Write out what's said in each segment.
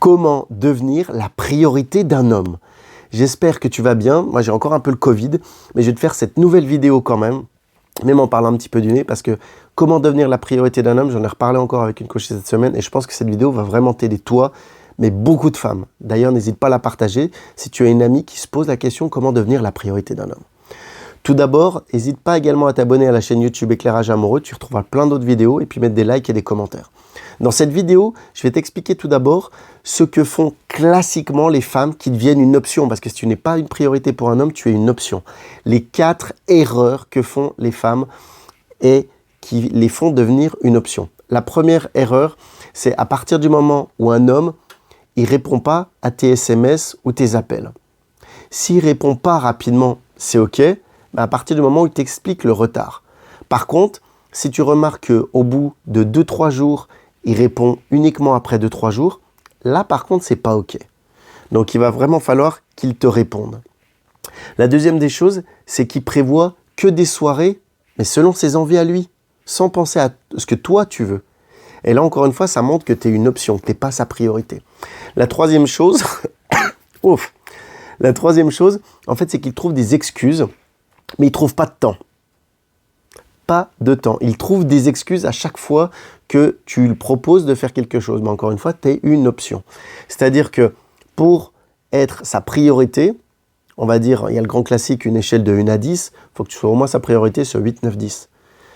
Comment devenir la priorité d'un homme? J'espère que tu vas bien. Moi, j'ai encore un peu le Covid, mais je vais te faire cette nouvelle vidéo quand même en parlant un petit peu du nez, parce que comment devenir la priorité d'un homme, j'en ai reparlé encore avec une coach cette semaine, et je pense que cette vidéo va vraiment t'aider toi, mais beaucoup de femmes. D'ailleurs, n'hésite pas à la partager si tu as une amie qui se pose la question comment devenir la priorité d'un homme. Tout d'abord, n'hésite pas également à t'abonner à la chaîne YouTube Éclairage Amoureux, tu retrouveras plein d'autres vidéos, et puis mettre des likes et des commentaires. Dans cette vidéo, je vais t'expliquer tout d'abord ce que font classiquement les femmes qui deviennent une option, parce que si tu n'es pas une priorité pour un homme, tu es une option. Les 4 erreurs que font les femmes et qui les font devenir une option. La première erreur, c'est à partir du moment où un homme, il ne répond pas à tes SMS ou tes appels. S'il ne répond pas rapidement, c'est OK, mais à partir du moment où il t'explique le retard. Par contre, si tu remarques qu'au bout de 2-3 jours, il répond uniquement après 2-3 jours, là par contre, c'est pas OK. Donc il va vraiment falloir qu'il te réponde. La deuxième des choses, c'est qu'il prévoit que des soirées, mais selon ses envies à lui, sans penser à ce que toi tu veux. Et là encore une fois, ça montre que tu es une option, que tu n'es pas sa priorité. La troisième chose, en fait, c'est qu'il trouve des excuses, mais il ne trouve pas de temps. Pas de temps. Il trouve des excuses à chaque fois que tu lui proposes de faire quelque chose. Mais encore une fois, tu es une option. C'est-à-dire que pour être sa priorité, on va dire, il y a le grand classique, une échelle de 1 à 10, il faut que tu sois au moins sa priorité sur 8, 9, 10.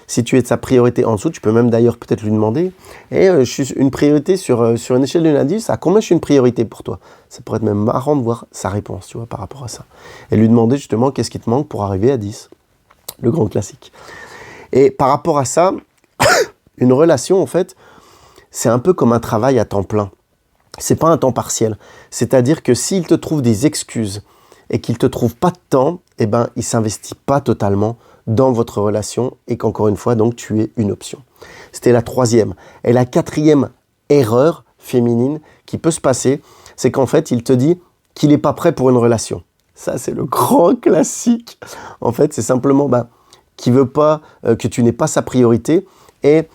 Si tu es de sa priorité en dessous, tu peux même d'ailleurs peut-être lui demander je suis une priorité sur une échelle de 1 à 10, à combien je suis une priorité pour toi? Ça pourrait être même marrant de voir sa réponse, tu vois, par rapport à ça. Et lui demander justement qu'est-ce qui te manque pour arriver à 10. Le grand classique. Et par rapport à ça, une relation, en fait, c'est un peu comme un travail à temps plein. C'est pas un temps partiel. C'est-à-dire que s'il te trouve des excuses et qu'il te trouve pas de temps, il s'investit pas totalement dans votre relation et qu'encore une fois, donc, tu es une option. C'était la troisième. Et la quatrième erreur féminine qui peut se passer, c'est qu'en fait, il te dit qu'il n'est pas prêt pour une relation. Ça, c'est le grand classique. En fait, c'est simplement qu'il ne veut pas, que tu n'es pas sa priorité et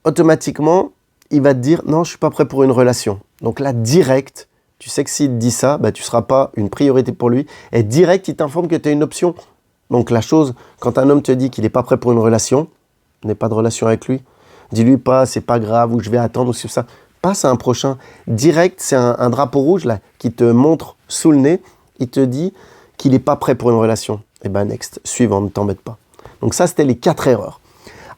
automatiquement, il va te dire « Non, je ne suis pas prêt pour une relation ». Donc là, direct, tu sais que s'il te dit ça, tu ne seras pas une priorité pour lui et direct, il t'informe que tu es une option. Donc la chose, quand un homme te dit qu'il n'est pas prêt pour une relation, n'aie pas de relation avec lui, dis-lui pas « C'est pas grave » ou « Je vais attendre » ou c'est ça. Passe à un prochain. Direct, c'est un drapeau rouge là qui te montre sous le nez, il te dit qu'il n'est pas prêt pour une relation. Et next, suivant, ne t'embête pas. Donc ça, c'était les 4 erreurs.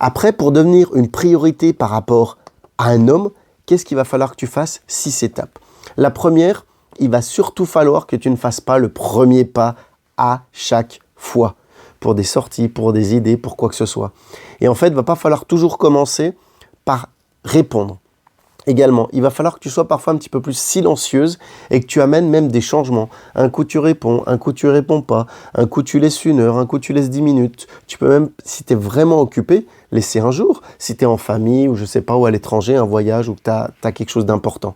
Après, pour devenir une priorité par rapport à un homme, qu'est-ce qu'il va falloir que tu fasses? 6 étapes. La première, il va surtout falloir que tu ne fasses pas le premier pas à chaque fois. Pour des sorties, pour des idées, pour quoi que ce soit. Et en fait, il ne va pas falloir toujours commencer par répondre. Également, il va falloir que tu sois parfois un petit peu plus silencieuse et que tu amènes même des changements. Un coup tu réponds, un coup tu réponds pas, un coup tu laisses 1 heure, un coup tu laisses 10 minutes. Tu peux même, si tu es vraiment occupé, laisser un jour. Si tu es en famille ou je sais pas, ou à l'étranger, un voyage ou que tu as quelque chose d'important.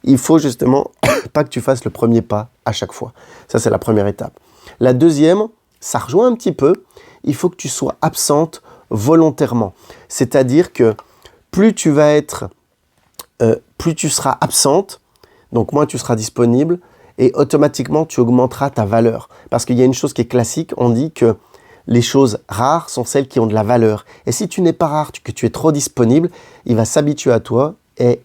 Il faut justement pas que tu fasses le premier pas à chaque fois. Ça, c'est la première étape. La deuxième, ça rejoint un petit peu, il faut que tu sois absente volontairement. C'est-à-dire que plus tu vas être... plus tu seras absente, donc moins tu seras disponible et automatiquement tu augmenteras ta valeur. Parce qu'il y a une chose qui est classique, on dit que les choses rares sont celles qui ont de la valeur. Et si tu n'es pas rare, que tu es trop disponible, il va s'habituer à toi et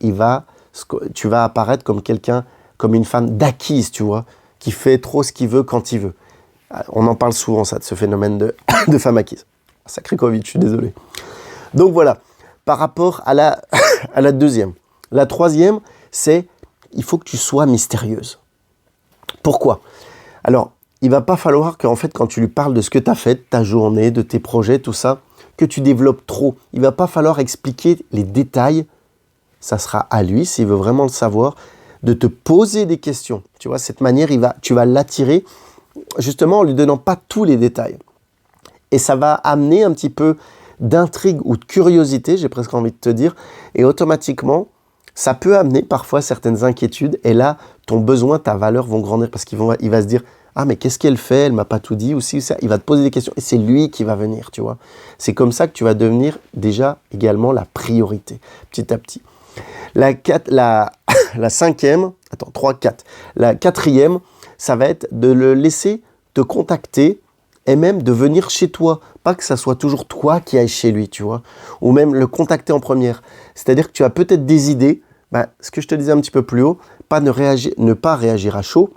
tu vas apparaître comme quelqu'un, comme une femme d'acquise, tu vois, qui fait trop ce qu'il veut quand il veut. On en parle souvent ça, de ce phénomène de femme acquise. Sacré Covid, je suis désolé. Donc voilà, par rapport à la deuxième. La troisième, c'est il faut que tu sois mystérieuse. Pourquoi? Alors, il ne va pas falloir qu'en fait, quand tu lui parles de ce que tu as fait, de ta journée, de tes projets, tout ça, que tu développes trop. Il ne va pas falloir expliquer les détails. Ça sera à lui, s'il veut vraiment le savoir, de te poser des questions. Tu vois, cette manière, tu vas l'attirer justement en lui donnant pas tous les détails. Et ça va amener un petit peu d'intrigue ou de curiosité, j'ai presque envie de te dire, et automatiquement, ça peut amener parfois certaines inquiétudes, et là, ton besoin, ta valeur vont grandir, parce qu'il va se dire « Ah, mais qu'est-ce qu'elle fait? Elle m'a pas tout dit, ou si, ça. » Il va te poser des questions, et c'est lui qui va venir, tu vois. C'est comme ça que tu vas devenir déjà également la priorité, petit à petit. La cinquième, attends, 3, 4. La quatrième, ça va être de le laisser te contacter et même de venir chez toi. Pas que ça soit toujours toi qui ailles chez lui, tu vois. Ou même le contacter en première. C'est-à-dire que tu as peut-être des idées. Ce que je te disais un petit peu plus haut, ne pas réagir à chaud.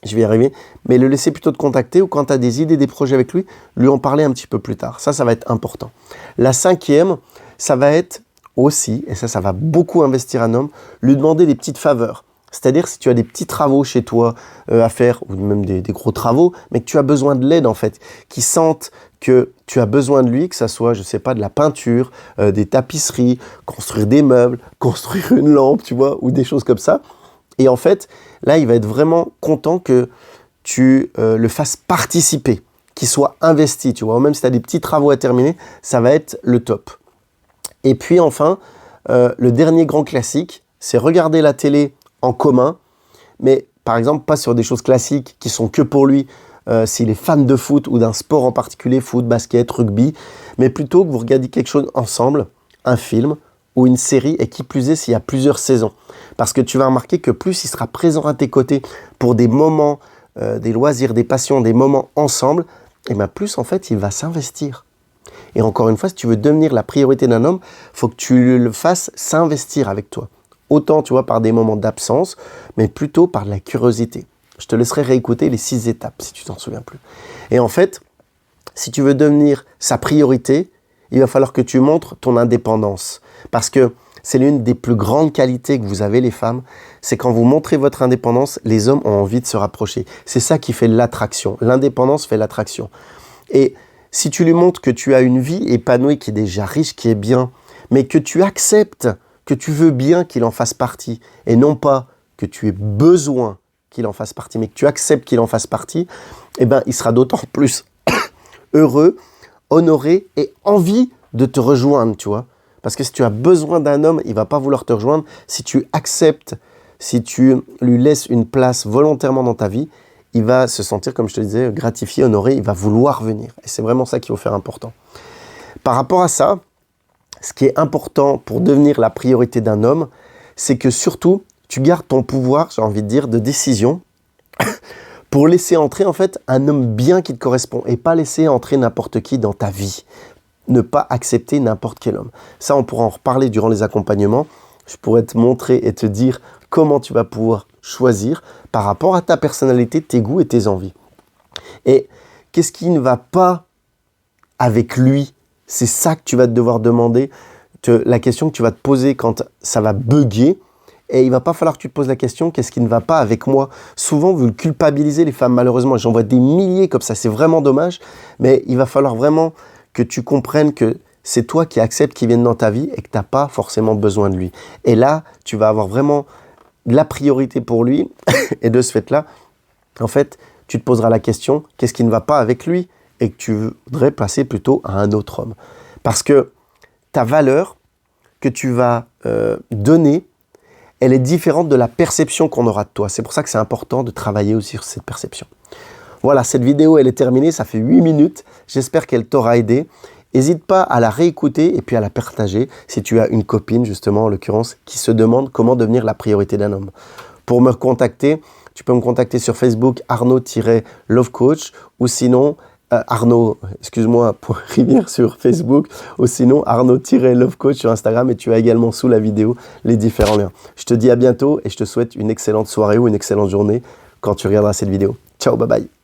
Je vais y arriver. Mais le laisser plutôt te contacter ou quand tu as des idées, des projets avec lui, lui en parler un petit peu plus tard. Ça va être important. La cinquième, ça va être aussi, et ça va beaucoup investir un homme, lui demander des petites faveurs. C'est-à-dire si tu as des petits travaux chez toi à faire, ou même des gros travaux, mais que tu as besoin de l'aide en fait, qui sentent que tu as besoin de lui, que ça soit, je sais pas, de la peinture, des tapisseries, construire des meubles, construire une lampe, tu vois, ou des choses comme ça. Et en fait, là, il va être vraiment content que tu le fasses participer, qu'il soit investi, tu vois. Ou même si tu as des petits travaux à terminer, ça va être le top. Et puis enfin, le dernier grand classique, c'est regarder la télé en commun, mais par exemple pas sur des choses classiques qui sont que pour lui, s'il est fan de foot ou d'un sport en particulier, foot, basket, rugby, mais plutôt que vous regardiez quelque chose ensemble, un film ou une série, et qui plus est s'il y a plusieurs saisons. Parce que tu vas remarquer que plus il sera présent à tes côtés pour des moments, des loisirs, des passions, des moments ensemble, et bien plus en fait il va s'investir. Et encore une fois, si tu veux devenir la priorité d'un homme, il faut que tu le fasses s'investir avec toi. Autant, tu vois, par des moments d'absence, mais plutôt par de la curiosité. Je te laisserai réécouter les 6 étapes, si tu t'en souviens plus. Et en fait, si tu veux devenir sa priorité, il va falloir que tu montres ton indépendance. Parce que c'est l'une des plus grandes qualités que vous avez, les femmes, c'est quand vous montrez votre indépendance, les hommes ont envie de se rapprocher. C'est ça qui fait l'attraction. L'indépendance fait l'attraction. Et si tu lui montres que tu as une vie épanouie, qui est déjà riche, qui est bien, mais que tu acceptes, que tu veux bien qu'il en fasse partie, et non pas que tu aies besoin qu'il en fasse partie, mais que tu acceptes qu'il en fasse partie, eh ben, il sera d'autant plus heureux, honoré et envie de te rejoindre, tu vois. Parce que si tu as besoin d'un homme, il ne va pas vouloir te rejoindre. Si tu acceptes, si tu lui laisses une place volontairement dans ta vie, il va se sentir, comme je te disais, gratifié, honoré, il va vouloir venir. Et c'est vraiment ça qu'il faut faire important. Par rapport à ça, ce qui est important pour devenir la priorité d'un homme, c'est que surtout, tu gardes ton pouvoir, j'ai envie de dire, de décision pour laisser entrer en fait un homme bien qui te correspond et pas laisser entrer n'importe qui dans ta vie. Ne pas accepter n'importe quel homme. Ça, on pourra en reparler durant les accompagnements. Je pourrais te montrer et te dire comment tu vas pouvoir choisir par rapport à ta personnalité, tes goûts et tes envies. Et qu'est-ce qui ne va pas avec lui? C'est ça que tu vas devoir demander, la question que tu vas te poser quand ça va bugger. Et il va pas falloir que tu te poses la question, qu'est-ce qui ne va pas avec moi? Souvent, vous le culpabilisez, les femmes, malheureusement. J'en vois des milliers comme ça, c'est vraiment dommage. Mais il va falloir vraiment que tu comprennes que c'est toi qui acceptes qu'il vienne dans ta vie et que tu n'as pas forcément besoin de lui. Et là, tu vas avoir vraiment la priorité pour lui. Et de ce fait-là, en fait, tu te poseras la question, qu'est-ce qui ne va pas avec lui? Et que tu voudrais passer plutôt à un autre homme. Parce que ta valeur que tu vas donner, elle est différente de la perception qu'on aura de toi. C'est pour ça que c'est important de travailler aussi sur cette perception. Voilà, cette vidéo, elle est terminée. Ça fait 8 minutes. J'espère qu'elle t'aura aidé. N'hésite pas à la réécouter et puis à la partager si tu as une copine, justement, en l'occurrence, qui se demande comment devenir la priorité d'un homme. Pour me contacter, tu peux me contacter sur Facebook, Arnaud-Lovecoach, ou sinon, Rivière sur Facebook, ou sinon Arnaud-Lovecoach sur Instagram, et tu as également sous la vidéo les différents liens. Je te dis à bientôt et je te souhaite une excellente soirée ou une excellente journée quand tu regarderas cette vidéo. Ciao, bye bye.